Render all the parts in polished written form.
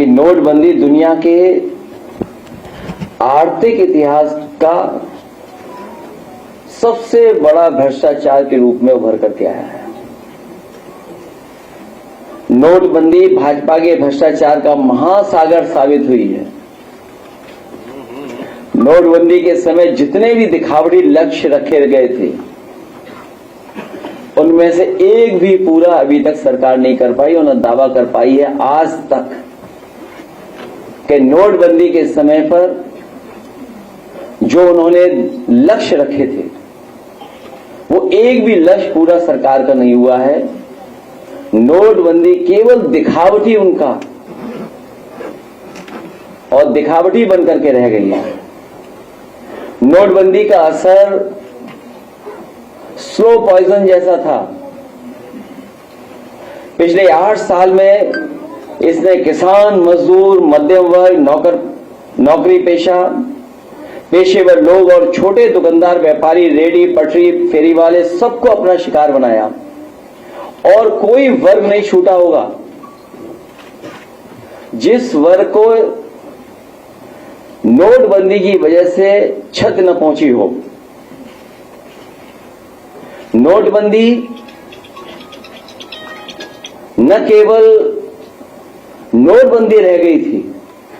कि नोटबंदी दुनिया के आर्थिक इतिहास का सबसे बड़ा भ्रष्टाचार के रूप में उभर करके आया है। नोटबंदी भाजपा के भ्रष्टाचार का महासागर साबित हुई है। नोटबंदी के समय जितने भी दिखावटी लक्ष्य रखे गए थे उनमें से एक भी पूरा अभी तक सरकार नहीं कर पाई और न दावा कर पाई है आज तक कि नोटबंदी के समय पर जो उन्होंने लक्ष्य रखे थे वो एक भी लक्ष्य पूरा सरकार का नहीं हुआ है। नोटबंदी केवल दिखावटी उनका और दिखावटी बनकर के रह गई है। नोटबंदी का असर स्लो पॉइजन जैसा था। पिछले 8 साल में इसने किसान, मजदूर, मध्यम वर्ग, नौकरी पेशेवर लोग और छोटे दुकानदार, व्यापारी, रेडी पटरी, फेरी वाले सबको अपना शिकार बनाया और कोई वर्ग नहीं छूटा होगा जिस वर्ग को नोटबंदी की वजह से छत न पहुंची हो। नोटबंदी न केवल नोटबंदी रह गई थी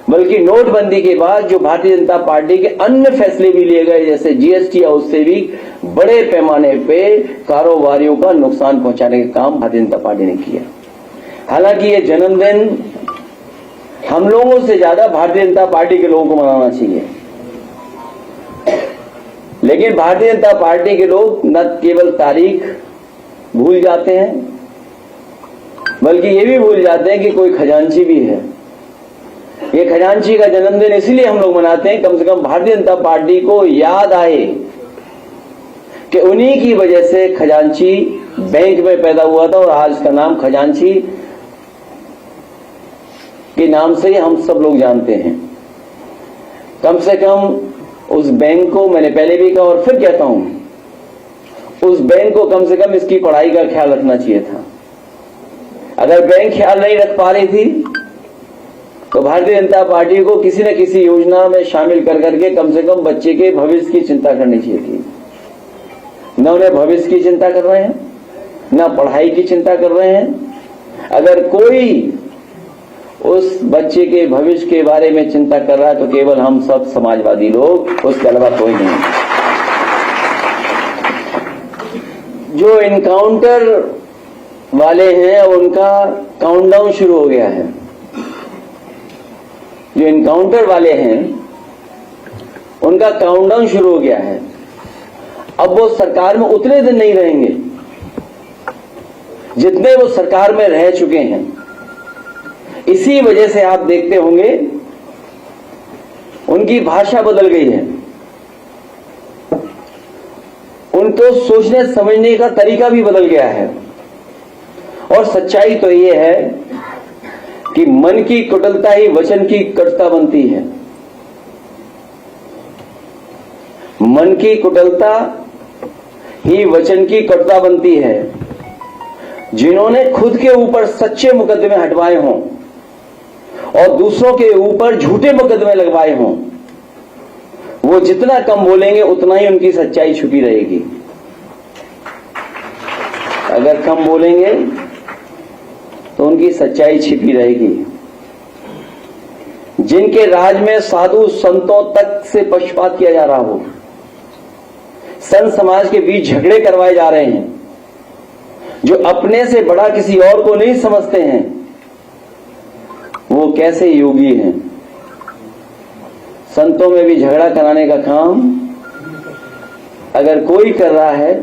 बल्कि नोटबंदी के बाद जो भारतीय जनता पार्टी के अन्य फैसले भी लिए गए जैसे जीएसटी और उससे भी बड़े पैमाने पे कारोबारियों का नुकसान पहुंचाने का काम भारतीय जनता पार्टी ने किया। हालांकि ये जन्मदिन हम लोगों से ज्यादा भारतीय जनता पार्टी के लोगों को मनाना चाहिए, लेकिन भारतीय जनता पार्टी के लोग न केवल तारीख भूल जाते हैं बल्कि ये भी भूल जाते हैं कि कोई खजांची भी है। ये खजांची का जन्मदिन इसलिए हम लोग मनाते हैं कम से कम भारतीय जनता पार्टी को याद आए कि उन्हीं की वजह से खजांची बैंक में पैदा हुआ था और आज का नाम खजांची के नाम से ही हम सब लोग जानते हैं। कम से कम उस बैंक को, मैंने पहले भी कहा और फिर कहता हूं, उस बैंक को कम से कम इसकी पढ़ाई का ख्याल रखना चाहिए था। अगर बैंक ख्याल नहीं रख पा रही थी तो भारतीय जनता पार्टी को किसी न किसी योजना में शामिल कर करके कम से कम बच्चे के भविष्य की चिंता करनी चाहिए थी। न उन्हें भविष्य की चिंता कर रहे हैं, न पढ़ाई की चिंता कर रहे हैं। अगर कोई उस बच्चे के भविष्य के बारे में चिंता कर रहा है तो केवल हम सब समाजवादी लोग, उसके अलावा कोई नहीं। जो इनकाउंटर वाले हैं उनका काउंटडाउन शुरू हो गया है। जो इनकाउंटर वाले हैं उनका काउंटडाउन शुरू हो गया है। अब वो सरकार में उतने दिन नहीं रहेंगे जितने वो सरकार में रह चुके हैं। इसी वजह से आप देखते होंगे उनकी भाषा बदल गई है, उनको सोचने समझने का तरीका भी बदल गया है। और सच्चाई तो ये है कि मन की कुटिलता ही वचन की कटुता बनती है। मन की कुटिलता ही वचन की कटुता बनती है। जिन्होंने खुद के ऊपर सच्चे मुकदमे हटवाए हों और दूसरों के ऊपर झूठे मुकदमे लगवाए हों, वो जितना कम बोलेंगे उतना ही उनकी सच्चाई छुपी रहेगी। अगर कम बोलेंगे तो उनकी सच्चाई छिपी रहेगी। जिनके राज में साधु संतों तक से पक्षपात किया जा रहा हो, संत समाज के बीच झगड़े करवाए जा रहे हैं, जो अपने से बड़ा किसी और को नहीं समझते हैं, वो कैसे योगी हैं। संतों में भी झगड़ा कराने का काम अगर कोई कर रहा है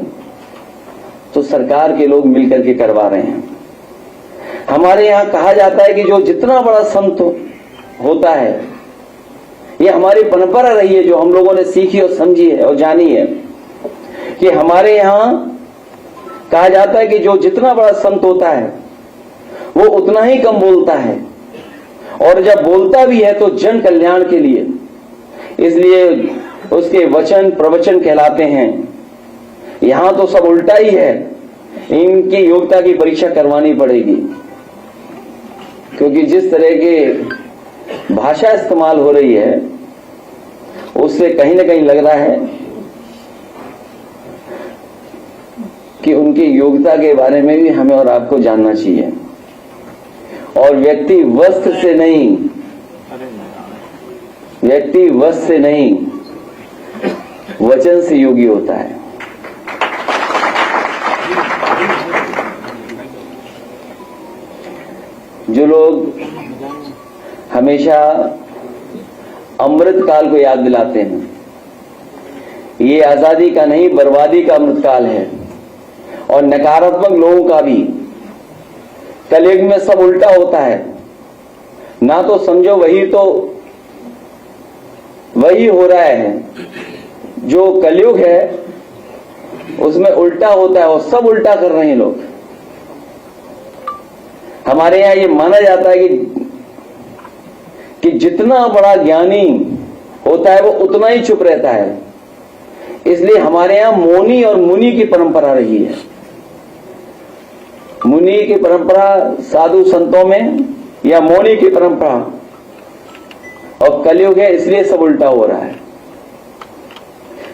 तो सरकार के लोग मिलकर के करवा रहे हैं। हमारे यहां कहा जाता है कि जो जितना बड़ा संत होता है, ये हमारी परंपरा रही है जो हम लोगों ने सीखी और समझी है और जानी है कि हमारे यहां कहा जाता है कि जो जितना बड़ा संत होता है वो उतना ही कम बोलता है और जब बोलता भी है तो जन कल्याण के लिए, इसलिए उसके वचन प्रवचन कहलाते हैं। यहां तो सब उल्टा ही है। इनकी योग्यता की परीक्षा करवानी पड़ेगी, क्योंकि जिस तरह के भाषा इस्तेमाल हो रही है उससे कहीं ना कहीं लग रहा है कि उनकी योग्यता के बारे में भी हमें और आपको जानना चाहिए। और व्यक्ति वस्त्र से नहीं, व्यक्ति वस्त्र से नहीं वचन से योगी होता है। जो लोग हमेशा अमृत काल को याद दिलाते हैं, ये आजादी का नहीं बर्बादी का अमृत काल है। और नकारात्मक लोगों का भी कलयुग में सब उल्टा होता है, ना तो समझो वही हो रहा है। जो कलयुग है उसमें उल्टा होता है और सब उल्टा कर रहे हैं लोग। हमारे यहां ये माना जाता है कि जितना बड़ा ज्ञानी होता है वो उतना ही चुप रहता है। इसलिए हमारे यहां मौनी और मुनि की परंपरा रही है। मुनि की परंपरा साधु संतों में या मौनी की परंपरा, और कलयुग है इसलिए सब उल्टा हो रहा है।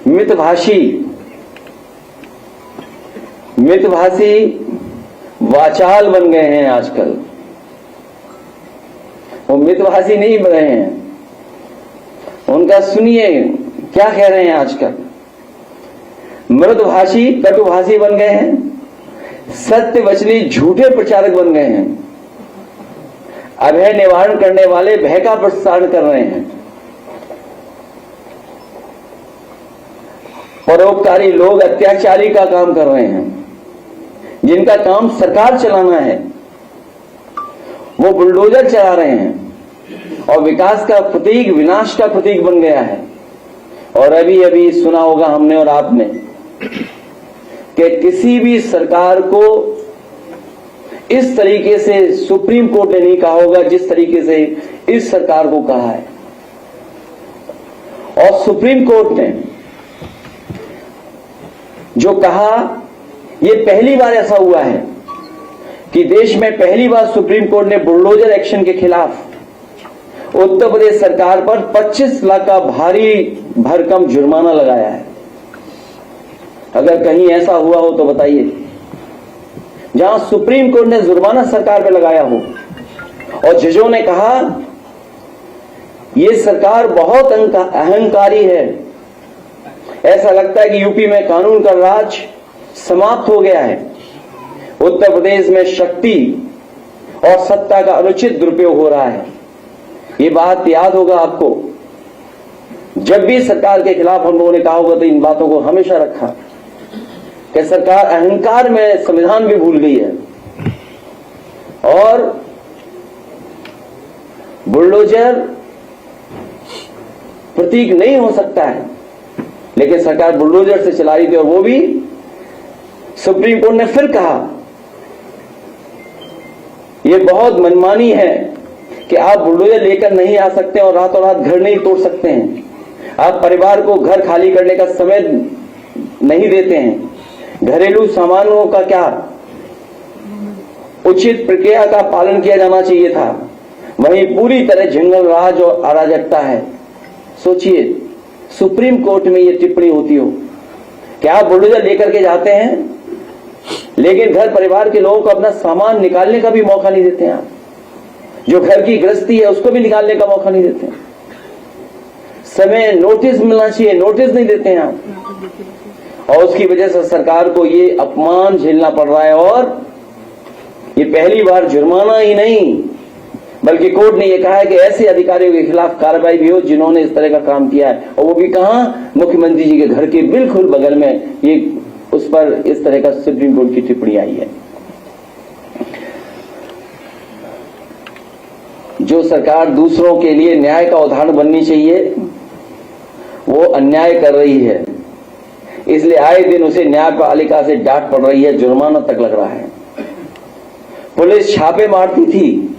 मितभाषी वाचाल बन गए हैं आजकल। वो मितभाषी नहीं बन रहे हैं, उनका सुनिए क्या कह रहे हैं आजकल। मृदभाषी कटुभाषी बन गए हैं, सत्य वचनी झूठे प्रचारक बन गए हैं, अभय निवारण करने वाले भय का प्रसारण कर रहे हैं। परोपकारी लोग अत्याचारी का काम कर रहे हैं। जिनका काम सरकार चलाना है वो बुलडोजर चला रहे हैं और विकास का प्रतीक विनाश का प्रतीक बन गया है। और अभी अभी सुना होगा हमने और आपने कि किसी भी सरकार को इस तरीके से सुप्रीम कोर्ट ने नहीं कहा होगा जिस तरीके से इस सरकार को कहा है। और सुप्रीम कोर्ट ने जो कहा, ये पहली बार ऐसा हुआ है कि देश में पहली बार सुप्रीम कोर्ट ने बुलडोजर एक्शन के खिलाफ उत्तर प्रदेश सरकार पर 25 लाख का भारी भरकम जुर्माना लगाया है। अगर कहीं ऐसा हुआ हो तो बताइए, जहां सुप्रीम कोर्ट ने जुर्माना सरकार पे लगाया हो और जजों ने कहा यह सरकार बहुत अहंकारी है, ऐसा लगता है कि यूपी में कानून का राज समाप्त हो गया है, उत्तर प्रदेश में शक्ति और सत्ता का अनुचित दुरुपयोग हो रहा है। ये बात याद होगा आपको, जब भी सरकार के खिलाफ हम लोगों ने कहा होगा तो इन बातों को हमेशा रखा कि सरकार अहंकार में संविधान भी भूल गई है और बुलडोजर प्रतीक नहीं हो सकता है, लेकिन सरकार बुलडोजर से चला रही थी। और वो भी सुप्रीम कोर्ट ने फिर कहा यह बहुत मनमानी है कि आप बुलडोजर लेकर नहीं आ सकते और रातों रात घर नहीं तोड़ सकते हैं, आप परिवार को घर खाली करने का समय नहीं देते हैं, घरेलू सामानों का क्या उचित प्रक्रिया का पालन किया जाना चाहिए था, वहीं पूरी तरह जंगल राज और अराजकता है। सोचिए सुप्रीम कोर्ट में यह टिप्पणी होती हो कि आप बुलडोजर लेकर के जाते हैं लेकिन घर परिवार के लोगों को अपना सामान निकालने का भी मौका नहीं देते हैं, आप जो घर की गृहस्थी है उसको भी निकालने का मौका नहीं देते हैं, समय नोटिस मिलना चाहिए नोटिस नहीं देते हैं आप, और उसकी वजह से सरकार को ये अपमान झेलना पड़ रहा है। और ये पहली बार जुर्माना ही नहीं बल्कि कोर्ट ने यह कहा है कि ऐसे अधिकारियों के खिलाफ कार्रवाई भी हो जिन्होंने इस तरह का काम किया है, और वो भी कहां, मुख्यमंत्री जी के घर के बिल्कुल बगल में ये उस पर इस तरह का सुप्रीम कोर्ट की टिप्पणी आई है। जो सरकार दूसरों के लिए न्याय का उदाहरण बननी चाहिए वो अन्याय कर रही है, इसलिए आए दिन उसे न्यायपालिका से डांट पड़ रही है, जुर्माना तक लग रहा है। पुलिस छापे मारती थी,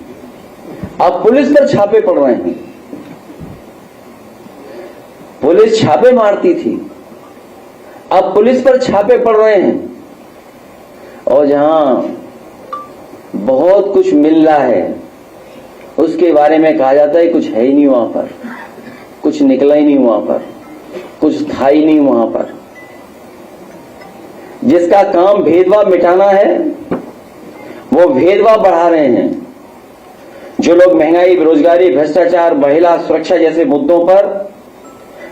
अब पुलिस पर छापे पड़ रहे हैं। पुलिस छापे मारती थी, अब पुलिस पर छापे पड़ रहे हैं, और जहां बहुत कुछ मिल रहा है उसके बारे में कहा जाता है कुछ है ही नहीं वहां पर, कुछ निकला ही नहीं वहां पर, कुछ था ही नहीं वहां पर। जिसका काम भेदभाव मिटाना है वो भेदभाव बढ़ा रहे हैं। जो लोग महंगाई, बेरोजगारी, भ्रष्टाचार, महिला सुरक्षा जैसे मुद्दों पर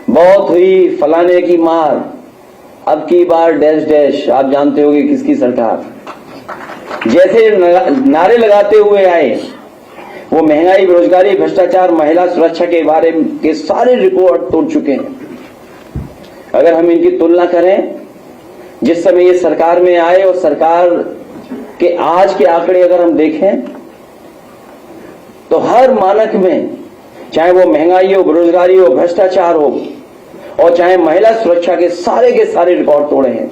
बहुत हुई फलाने की मार, अब की बार डैश डैश, आप जानते होंगे किसकी सरकार, जैसे नारे लगाते हुए आए, वो महंगाई, बेरोजगारी, भ्रष्टाचार, महिला सुरक्षा के बारे के सारे रिकॉर्ड तोड़ चुके हैं। अगर हम इनकी तुलना करें, जिस समय ये सरकार में आए और सरकार के आज के आंकड़े अगर हम देखें तो हर मानक में, चाहे वो महंगाई हो, बेरोजगारी हो, भ्रष्टाचार हो और चाहे महिला सुरक्षा के सारे रिकॉर्ड तोड़े हैं।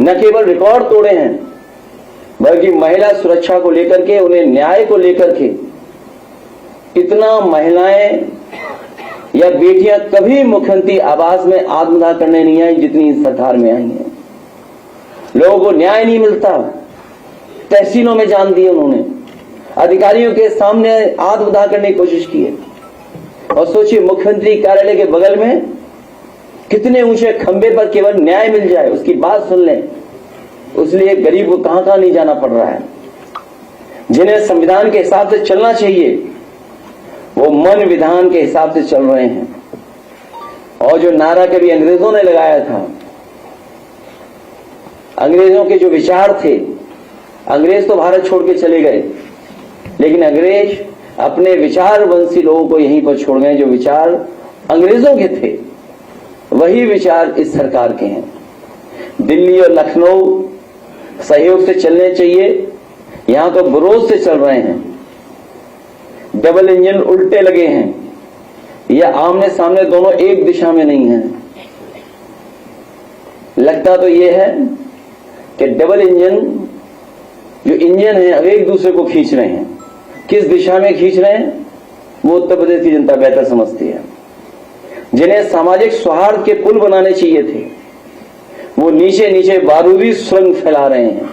न केवल रिकॉर्ड तोड़े हैं बल्कि महिला सुरक्षा को लेकर के, उन्हें न्याय को लेकर के इतना महिलाएं या बेटियां कभी मुख्यमंत्री आवास में आत्मदाह करने नहीं आई जितनी इस सरकार में आई हैं। लोगों को न्याय नहीं मिलता, तहसीलों में जान दिए उन्होंने, अधिकारियों के सामने आत्मदाह करने की कोशिश की है। और सोचिए, मुख्यमंत्री कार्यालय के बगल में कितने ऊंचे खंबे पर केवल न्याय मिल जाए, उसकी बात सुन लें, उसलिए गरीब को कहां कहां नहीं जाना पड़ रहा है। जिन्हें संविधान के हिसाब से चलना चाहिए वो मन विधान के हिसाब से चल रहे हैं। और जो नारा कभी अंग्रेजों ने लगाया था, अंग्रेजों के जो विचार थे, अंग्रेज तो भारत छोड़ के चले गए, लेकिन अंग्रेज अपने विचारवंशी लोगों को यहीं पर छोड़ गए। जो विचार अंग्रेजों के थे वही विचार इस सरकार के हैं। दिल्ली और लखनऊ सहयोग से चलने चाहिए, यहां तो विरोध से चल रहे हैं। डबल इंजन उल्टे लगे हैं, या आमने सामने दोनों एक दिशा में नहीं है। लगता तो यह है कि डबल इंजन जो इंजन है अब एक दूसरे को खींच रहे हैं। किस दिशा में खींच रहे हैं वो उत्तर प्रदेश की जनता बेहतर समझती है। जिन्हें सामाजिक सौहार्द के पुल बनाने चाहिए थे वो नीचे नीचे बारूदी सुरंग फैला रहे हैं।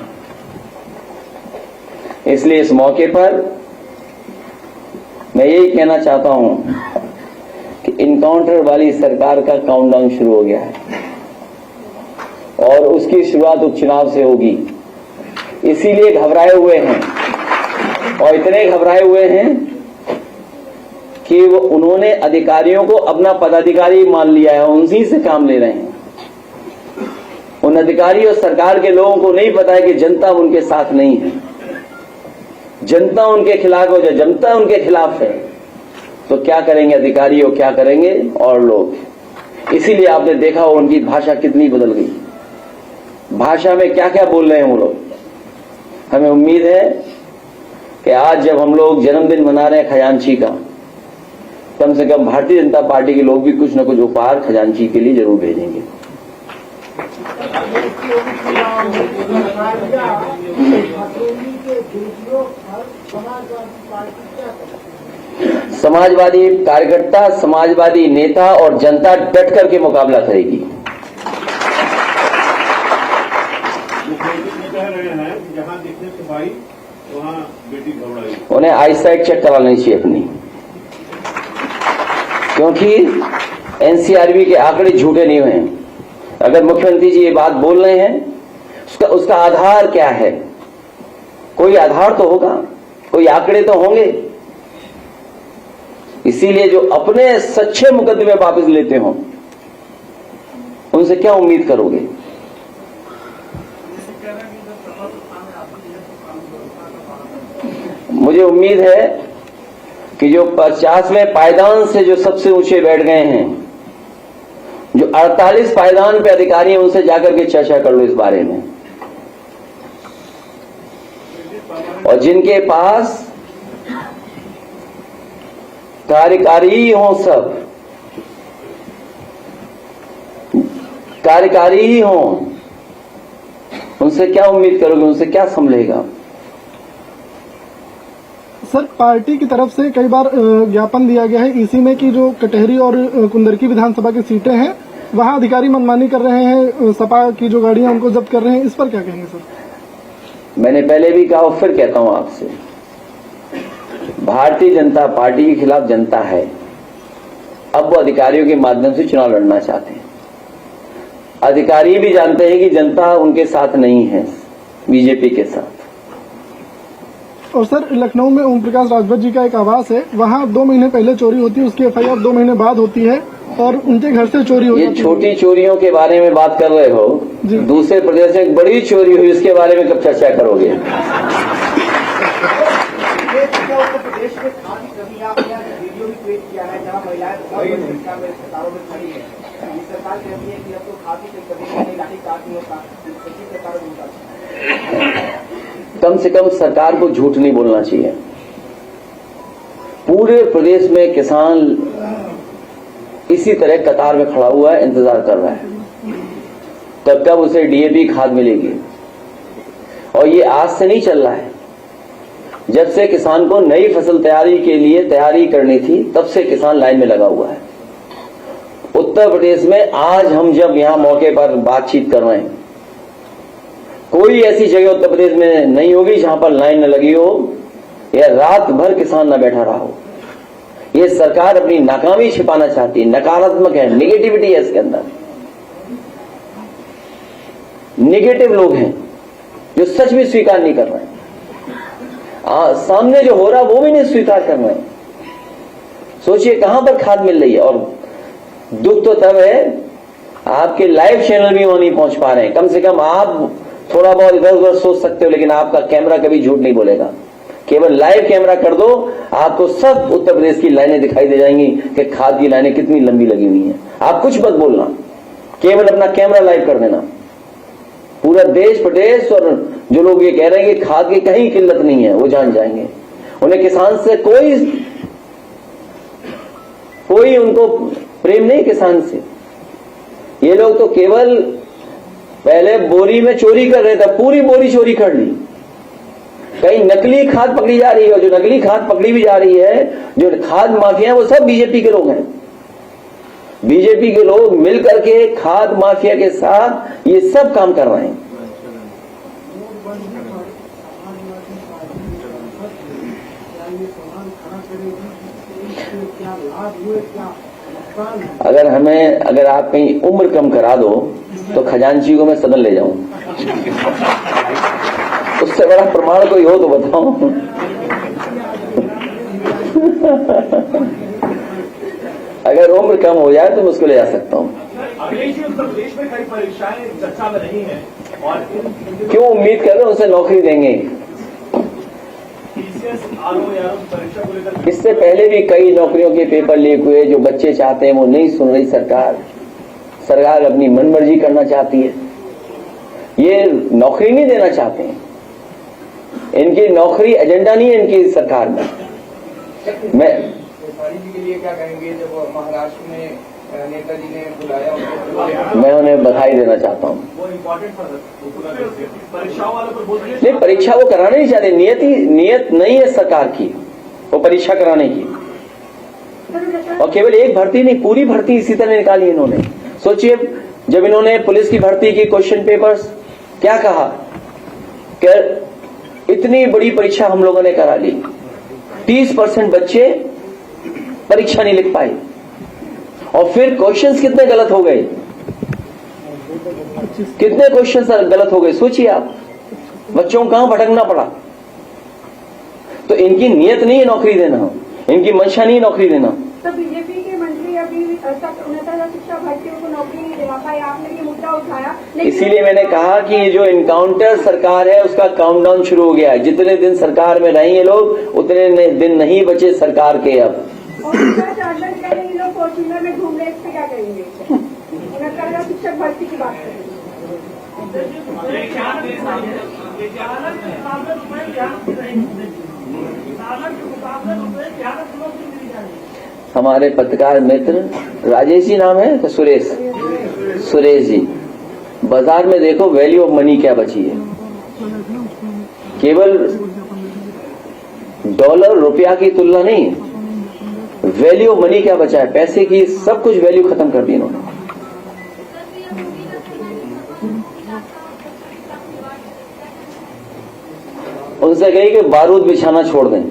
इसलिए इस मौके पर मैं यही कहना चाहता हूं कि इनकाउंटर वाली सरकार का काउंटडाउन शुरू हो गया है और उसकी शुरुआत उपचुनाव से होगी। इसीलिए घबराए हुए हैं, और इतने घबराए हुए हैं कि वो उन्होंने अधिकारियों को अपना पदाधिकारी मान लिया है, उन्हीं से काम ले रहे हैं। उन अधिकारी और सरकार के लोगों को नहीं पता है कि जनता उनके साथ नहीं है, जनता उनके खिलाफ हो। जब जनता उनके खिलाफ है तो क्या करेंगे अधिकारी और क्या करेंगे और लोग। इसीलिए आपने देखा हो उनकी भाषा कितनी बदल गई, भाषा में क्या क्या बोल रहे हैं वो लोग। हमें उम्मीद है कि आज जब हम लोग जन्मदिन मना रहे हैं खजांची का, कम से कम भारतीय जनता पार्टी के लोग भी कुछ न कुछ उपहार खजांची के लिए जरूर भेजेंगे। समाजवादी कार्यकर्ता, समाजवादी नेता और जनता डट करके मुकाबला करेगी। जहां देखने से भाई वहां बेटी घबराई। उन्हें आईसाइट चेक करा लेनी चाहिए अपनी, क्योंकि एनसीआरबी के आंकड़े झूठे नहीं हुए हैं। अगर मुख्यमंत्री जी ये बात बोल रहे हैं उसका आधार क्या है? कोई आधार तो होगा, कोई आंकड़े तो होंगे। इसीलिए जो अपने सच्चे मुकदमे वापस लेते हो उनसे क्या उम्मीद करोगे? मुझे उम्मीद है कि जो 50वें पायदान से जो सबसे ऊंचे बैठ गए हैं, जो 48 पायदान पे अधिकारी हैं, उनसे जाकर के चर्चा कर लो इस बारे में। और जिनके पास कार्यकारी हो, सब कार्यकारी ही हो, उनसे क्या उम्मीद करोगे? उनसे क्या संभलेगा? सर, पार्टी की तरफ से कई बार ज्ञापन दिया गया है ईसी में कि जो कटहरी और कुंदरकी विधानसभा की सीटें हैं वहां अधिकारी मनमानी कर रहे हैं, सपा की जो गाड़ियां उनको जब्त कर रहे हैं। इस पर क्या कहेंगे सर? मैंने पहले भी कहा और फिर कहता हूं आपसे, भारतीय जनता पार्टी के खिलाफ जनता है। अब वो अधिकारियों के माध्यम से चुनाव लड़ना चाहते हैं। अधिकारी भी जानते हैं कि जनता उनके साथ नहीं है, बीजेपी के साथ। और सर, लखनऊ में ओम प्रकाश राजभर जी का एक आवास है, वहाँ 2 महीने पहले चोरी होती है, उसकी FIR 2 महीने बाद होती है और उनके घर से चोरी हो ये जाती है। छोटी चोरियों के बारे में बात कर रहे हो, दूसरे प्रदेश में एक बड़ी चोरी हुई, उसके बारे में कब चर्चा करोगे? उत्तर प्रदेश में खाद की कमी आपने वीडियो भी ट्वीट किया है जहां महिलाएं संख्या में कतारों में खड़ी है। सरकार कहती है कि अब तो खाद की कमी नहीं, लाठी काट नहीं होता, इसी प्रकार कम से कम सरकार को झूठ नहीं बोलना चाहिए। पूरे प्रदेश में किसान इसी तरह कतार में खड़ा हुआ है, इंतजार कर रहा है तब कब उसे DAP खाद मिलेगी। और ये आज से नहीं चल रहा है, जब से किसान को नई फसल तैयारी के लिए तैयारी करनी थी तब से किसान लाइन में लगा हुआ है। उत्तर प्रदेश में आज हम जब यहां मौके पर बातचीत कर रहे हैं, कोई ऐसी जगह उत्तर प्रदेश में नहीं होगी जहां पर लाइन न लगी हो या रात भर किसान न बैठा रहा हो। ये सरकार अपनी नाकामी छिपाना चाहती है, नकारात्मक है, निगेटिविटी है इसके अंदर। निगेटिव लोग हैं जो सच भी स्वीकार नहीं कर रहे हैं, सामने जो हो रहा वो भी नहीं स्वीकार कर रहे हैं। सोचिए कहां पर खाद मिल रही है। और दुख तो तब है आपके लाइव चैनल भी वहां नहीं पहुंच पा रहे हैं। कम से कम आप थोड़ा बहुत इधर उधर सोच सकते हो, लेकिन आपका कैमरा कभी झूठ नहीं बोलेगा। केवल लाइव कैमरा कर दो, आपको सब उत्तर प्रदेश की लाइनें दिखाई दे जाएंगी कि खाद की लाइनें कितनी लंबी लगी हुई हैं। आप कुछ मत बोलना, केवल अपना कैमरा लाइव कर देना। पूरा देश प्रदेश और जो लोग ये कह रहे हैं कि खाद की कहीं किल्लत नहीं है, वो जान जाएंगे। उन्हें किसान से कोई उनको प्रेम नहीं किसान से। ये लोग तो केवल पहले बोरी में चोरी कर रहे थे, पूरी बोरी चोरी कर ली। कहीं नकली खाद पकड़ी जा रही है, और जो नकली खाद पकड़ी भी जा रही है, जो खाद माफिया वो सब बीजेपी के लोग हैं। बीजेपी के लोग मिलकर के खाद माफिया के साथ ये सब काम कर रहे हैं। अगर आप कहीं उम्र कम करा दो तो खजांची को मैं सदन ले जाऊं। उससे बड़ा प्रमाण कोई हो तो बताओ। अगर उम्र कम हो जाए तो मैं उसको ले जा सकता हूं। उत्तर प्रदेश में कई परीक्षाएं चर्चा में रही हैं और क्यों उम्मीद कर रहे हैं उसे नौकरी देंगे? इससे पहले भी कई नौकरियों के पेपर लीक हुए। जो बच्चे चाहते हैं वो नहीं सुन रही सरकार अपनी मनमर्जी करना चाहती है। ये नौकरी नहीं देना चाहते हैं, इनकी नौकरी एजेंडा नहीं है इनकी सरकार में। मैं के लिए क्या कहेंगे जब महाराष्ट्र में नेताजी ने बुलाया? मैं उन्हें बधाई देना चाहता हूँ। वो इम्पोर्टेंट परीक्षाओं वालों पर बोल रही है। नहीं, परीक्षा वो कराने नहीं चाहते। नियत नहीं है सरकार की वो परीक्षा कराने की। और केवल एक भर्ती नहीं, पूरी भर्ती इसी तरह निकाली इन्होंने। सोचिए जब इन्होंने पुलिस की भर्ती की क्वेश्चन पेपर्स क्या कहा कि इतनी बड़ी परीक्षा हम लोगों ने करा ली, 30% बच्चे परीक्षा नहीं लिख पाए। और फिर क्वेश्चंस कितने गलत हो गए, कितने क्वेश्चंस गलत हो गए। सोचिए आप, बच्चों को कहां भटकना पड़ा। तो इनकी नियत नहीं है नौकरी देना, इनकी मंशा नहीं है नौकरी देना। तो बीजेपी के मंत्री अभी उन्नत शिक्षा भर्तियों को नौकरी नहीं दिला पाए, आपने ये मुद्दा उठाया। इसीलिए मैंने कहा कि ये जो इनकाउंटर सरकार है उसका काउंटडाउन शुरू हो गया है। जितने दिन सरकार में रहेंगे लोग उतने दिन नहीं बचे सरकार के। अब और ये लोग फॉर्च्यूनर में घूम रहे, इस पे क्या करेंगे? उन्नत शिक्षक भर्ती की बात करेंगे। हमारे पत्रकार मित्र राजेश जी नाम है, तो सुरेश जी, बाजार में देखो वैल्यू ऑफ मनी क्या बची है। केवल डॉलर रुपया की तुलना नहीं, वैल्यू ऑफ मनी क्या बचा है, पैसे की सब कुछ वैल्यू खत्म कर दी इन्होंने। उनसे कही कि बारूद बिछाना छोड़ दें।